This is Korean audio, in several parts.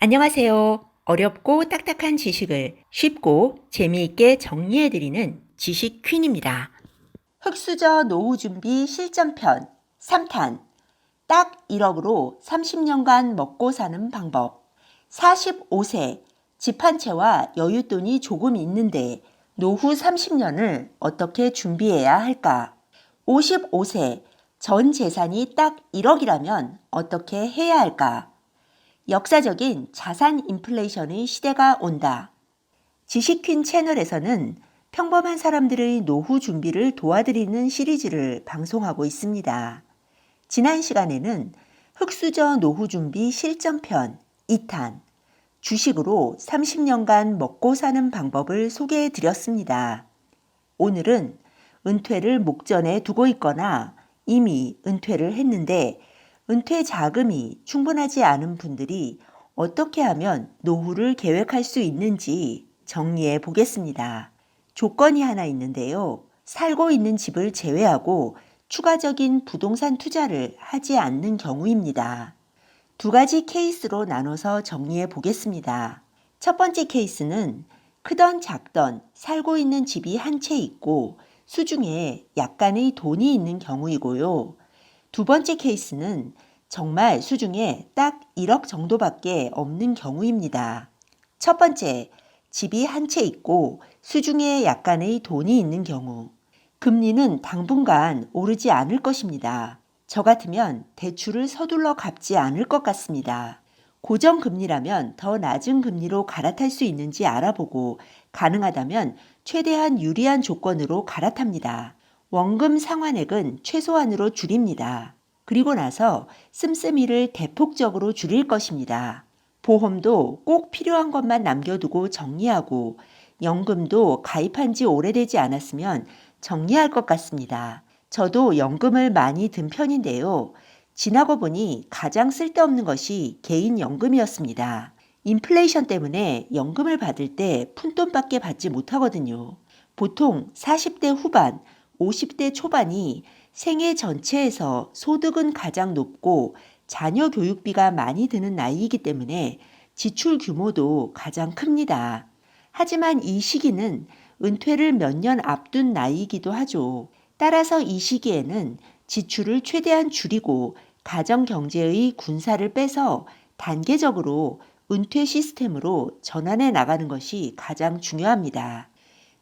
안녕하세요. 어렵고 딱딱한 지식을 쉽고 재미있게 정리해드리는 지식 퀸입니다. 흑수저 노후 준비 실전편 3탄 딱 1억으로 30년간 먹고 사는 방법 45세 집 한 채와 여윳돈이 조금 있는데 노후 30년을 어떻게 준비해야 할까? 55세 전 재산이 딱 1억이라면 어떻게 해야 할까? 역사적인 자산 인플레이션의 시대가 온다. 지식퀸 채널에서는 평범한 사람들의 노후 준비를 도와드리는 시리즈를 방송하고 있습니다. 지난 시간에는 흑수저 노후 준비 실전편 2탄 주식으로 30년간 먹고 사는 방법을 소개해 드렸습니다. 오늘은 은퇴를 목전에 두고 있거나 이미 은퇴를 했는데 은퇴 자금이 충분하지 않은 분들이 어떻게 하면 노후를 계획할 수 있는지 정리해 보겠습니다. 조건이 하나 있는데요. 살고 있는 집을 제외하고 추가적인 부동산 투자를 하지 않는 경우입니다. 두 가지 케이스로 나눠서 정리해 보겠습니다. 첫 번째 케이스는 크던 작던 살고 있는 집이 한 채 있고 수중에 약간의 돈이 있는 경우이고요. 두 번째 케이스는 정말 수중에 딱 1억 정도밖에 없는 경우입니다. 첫 번째, 집이 한 채 있고 수중에 약간의 돈이 있는 경우. 금리는 당분간 오르지 않을 것입니다. 저 같으면 대출을 서둘러 갚지 않을 것 같습니다. 고정금리라면 더 낮은 금리로 갈아탈 수 있는지 알아보고 가능하다면 최대한 유리한 조건으로 갈아탑니다. 원금 상환액은 최소한으로 줄입니다. 그리고 나서 씀씀이를 대폭적으로 줄일 것입니다. 보험도 꼭 필요한 것만 남겨두고 정리하고 연금도 가입한 지 오래되지 않았으면 정리할 것 같습니다. 저도 연금을 많이 든 편인데요. 지나고 보니 가장 쓸데없는 것이 개인연금이었습니다. 인플레이션 때문에 연금을 받을 때 푼돈밖에 받지 못하거든요. 보통 40대 후반, 50대 초반이 생애 전체에서 소득은 가장 높고 자녀 교육비가 많이 드는 나이이기 때문에 지출 규모도 가장 큽니다. 하지만 이 시기는 은퇴를 몇 년 앞둔 나이이기도 하죠. 따라서 이 시기에는 지출을 최대한 줄이고 가정 경제의 군사를 빼서 단계적으로 은퇴 시스템으로 전환해 나가는 것이 가장 중요합니다.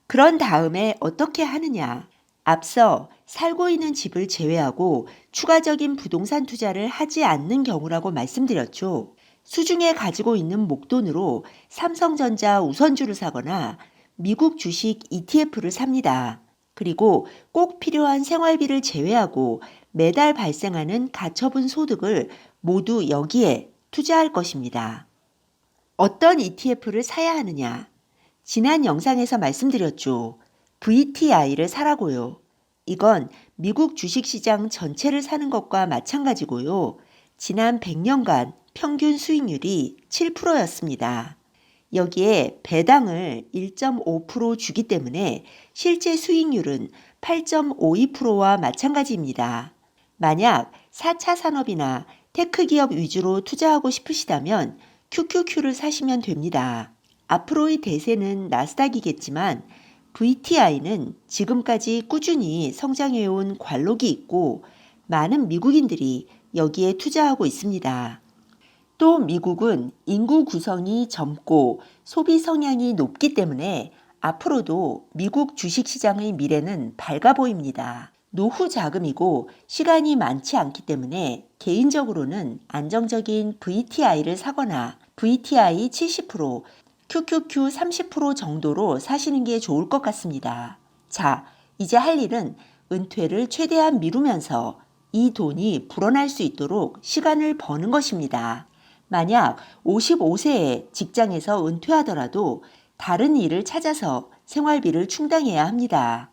그런 다음에 어떻게 하느냐? 앞서 살고 있는 집을 제외하고 추가적인 부동산 투자를 하지 않는 경우라고 말씀드렸죠. 수중에 가지고 있는 목돈으로 삼성전자 우선주를 사거나 미국 주식 ETF를 삽니다. 그리고 꼭 필요한 생활비를 제외하고 매달 발생하는 가처분 소득을 모두 여기에 투자할 것입니다. 어떤 ETF를 사야 하느냐? 지난 영상에서 말씀드렸죠. VTI를 사라고요. 이건 미국 주식시장 전체를 사는 것과 마찬가지고요. 지난 100년간 평균 수익률이 7%였습니다. 여기에 배당을 1.5% 주기 때문에 실제 수익률은 8.52%와 마찬가지입니다. 만약 4차 산업이나 테크 기업 위주로 투자하고 싶으시다면 QQQ를 사시면 됩니다. 앞으로의 대세는 나스닥이겠지만 VTI는 지금까지 꾸준히 성장해온 관록이 있고 많은 미국인들이 여기에 투자하고 있습니다. 또 미국은 인구 구성이 젊고 소비 성향이 높기 때문에 앞으로도 미국 주식시장의 미래는 밝아 보입니다. 노후 자금이고 시간이 많지 않기 때문에 개인적으로는 안정적인 VTI를 사거나 VTI 70%, QQQ 30% 정도로 사시는 게 좋을 것 같습니다. 자, 이제 할 일은 은퇴를 최대한 미루면서 이 돈이 불어날 수 있도록 시간을 버는 것입니다. 만약 55세에 직장에서 은퇴하더라도 다른 일을 찾아서 생활비를 충당해야 합니다.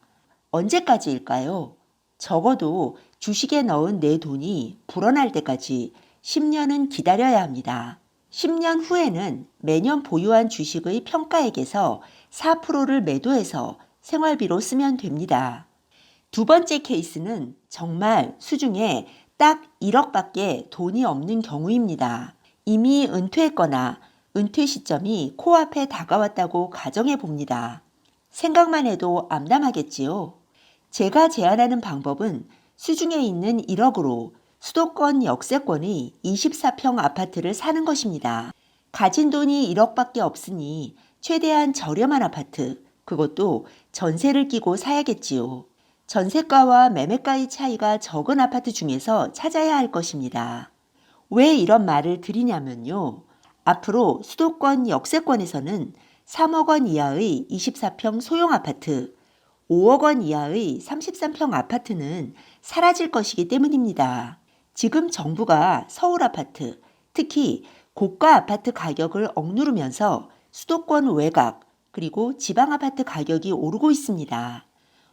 언제까지일까요? 적어도 주식에 넣은 내 돈이 불어날 때까지 10년은 기다려야 합니다. 10년 후에는 매년 보유한 주식의 평가액에서 4%를 매도해서 생활비로 쓰면 됩니다. 두 번째 케이스는 정말 수중에 딱 1억밖에 돈이 없는 경우입니다. 이미 은퇴했거나 은퇴 시점이 코앞에 다가왔다고 가정해 봅니다. 생각만 해도 암담하겠지요. 제가 제안하는 방법은 수중에 있는 1억으로 수도권 역세권의 24평 아파트를 사는 것입니다. 가진 돈이 1억밖에 없으니 최대한 저렴한 아파트, 그것도 전세를 끼고 사야겠지요. 전세가와 매매가의 차이가 적은 아파트 중에서 찾아야 할 것입니다. 왜 이런 말을 드리냐면요. 앞으로 수도권 역세권에서는 3억 원 이하의 24평 소형 아파트, 5억 원 이하의 33평 아파트는 사라질 것이기 때문입니다. 지금 정부가 서울 아파트, 특히 고가 아파트 가격을 억누르면서 수도권 외곽, 그리고 지방 아파트 가격이 오르고 있습니다.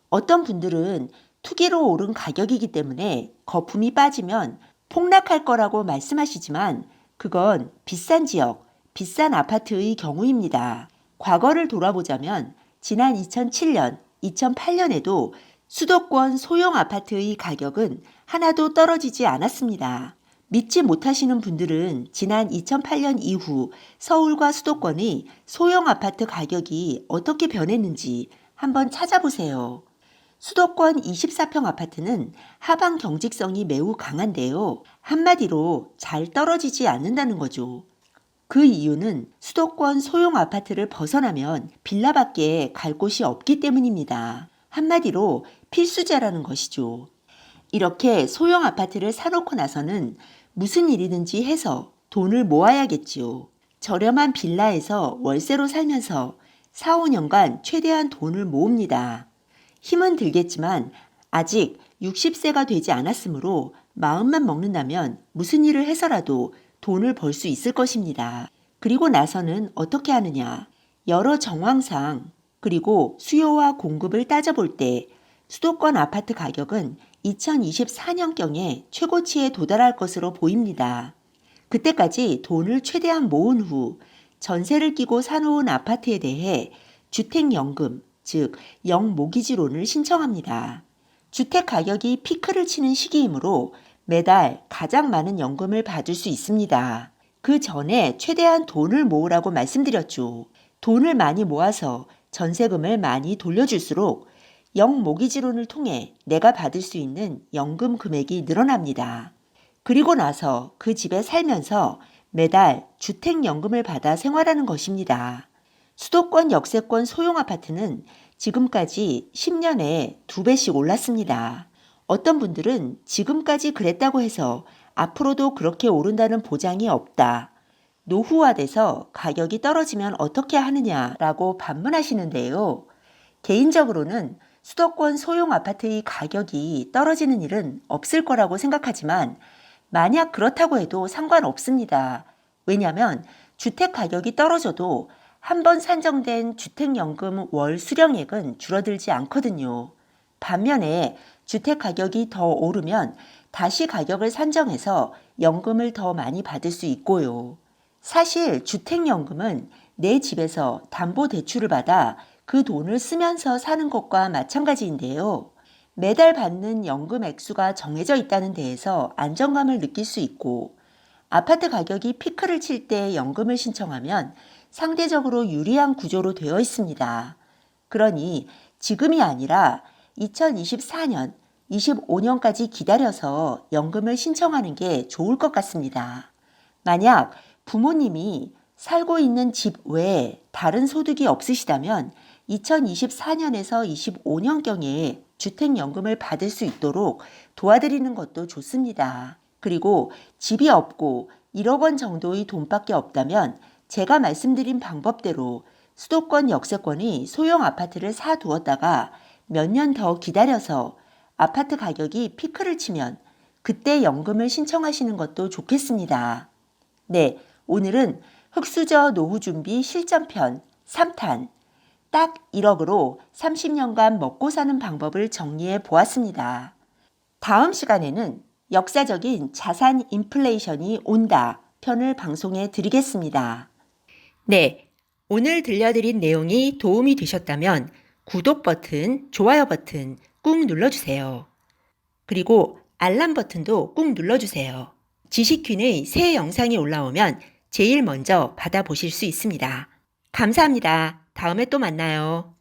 어떤 분들은 투기로 오른 가격이기 때문에 거품이 빠지면 폭락할 거라고 말씀하시지만 그건 비싼 지역, 비싼 아파트의 경우입니다. 과거를 돌아보자면 지난 2007년, 2008년에도 수도권 소형 아파트의 가격은 하나도 떨어지지 않았습니다. 믿지 못하시는 분들은 지난 2008년 이후 서울과 수도권의 소형 아파트 가격이 어떻게 변했는지 한번 찾아보세요. 수도권 24평 아파트는 하방 경직성이 매우 강한데요. 한마디로 잘 떨어지지 않는다는 거죠. 그 이유는 수도권 소형 아파트를 벗어나면 빌라밖에 갈 곳이 없기 때문입니다. 한마디로 필수제라는 것이죠. 이렇게 소형 아파트를 사놓고 나서는 무슨 일이든지 해서 돈을 모아야겠지요. 저렴한 빌라에서 월세로 살면서 4, 5년간 최대한 돈을 모읍니다. 힘은 들겠지만 아직 60세가 되지 않았으므로 마음만 먹는다면 무슨 일을 해서라도 돈을 벌 수 있을 것입니다. 그리고 나서는 어떻게 하느냐. 여러 정황상 그리고 수요와 공급을 따져볼 때 수도권 아파트 가격은 2024년경에 최고치에 도달할 것으로 보입니다. 그때까지 돈을 최대한 모은 후 전세를 끼고 사놓은 아파트에 대해 주택연금, 즉 영모기지론을 신청합니다. 주택 가격이 피크를 치는 시기이므로 매달 가장 많은 연금을 받을 수 있습니다. 그 전에 최대한 돈을 모으라고 말씀드렸죠. 돈을 많이 모아서 전세금을 많이 돌려줄수록 영모기지론을 통해 내가 받을 수 있는 연금 금액이 늘어납니다. 그리고 나서 그 집에 살면서 매달 주택연금을 받아 생활하는 것입니다. 수도권 역세권 소형 아파트는 지금까지 10년에 2배씩 올랐습니다. 어떤 분들은 지금까지 그랬다고 해서 앞으로도 그렇게 오른다는 보장이 없다. 노후화돼서 가격이 떨어지면 어떻게 하느냐라고 반문하시는데요. 개인적으로는 수도권 소형 아파트의 가격이 떨어지는 일은 없을 거라고 생각하지만 만약 그렇다고 해도 상관없습니다. 왜냐하면 주택 가격이 떨어져도 한 번 산정된 주택연금 월 수령액은 줄어들지 않거든요. 반면에 주택 가격이 더 오르면 다시 가격을 산정해서 연금을 더 많이 받을 수 있고요. 사실 주택연금은 내 집에서 담보대출을 받아 그 돈을 쓰면서 사는 것과 마찬가지인데요. 매달 받는 연금 액수가 정해져 있다는 데에서 안정감을 느낄 수 있고 아파트 가격이 피크를 칠 때 연금을 신청하면 상대적으로 유리한 구조로 되어 있습니다. 그러니 지금이 아니라 2024년, 25년까지 기다려서 연금을 신청하는 게 좋을 것 같습니다. 만약 부모님이 살고 있는 집 외에 다른 소득이 없으시다면 2024년에서 25년경에 주택연금을 받을 수 있도록 도와드리는 것도 좋습니다. 그리고 집이 없고 1억 원 정도의 돈밖에 없다면 제가 말씀드린 방법대로 수도권 역세권이 소형 아파트를 사두었다가 몇 년 더 기다려서 아파트 가격이 피크를 치면 그때 연금을 신청하시는 것도 좋겠습니다. 네, 오늘은 흑수저 노후준비 실전편 3탄 딱 1억으로 30년간 먹고 사는 방법을 정리해 보았습니다. 다음 시간에는 역사적인 자산 인플레이션이 온다 편을 방송해 드리겠습니다. 네, 오늘 들려드린 내용이 도움이 되셨다면 구독 버튼, 좋아요 버튼 꾹 눌러주세요. 그리고 알람 버튼도 꾹 눌러주세요. 지식퀸의 새 영상이 올라오면 제일 먼저 받아보실 수 있습니다. 감사합니다. 다음에 또 만나요.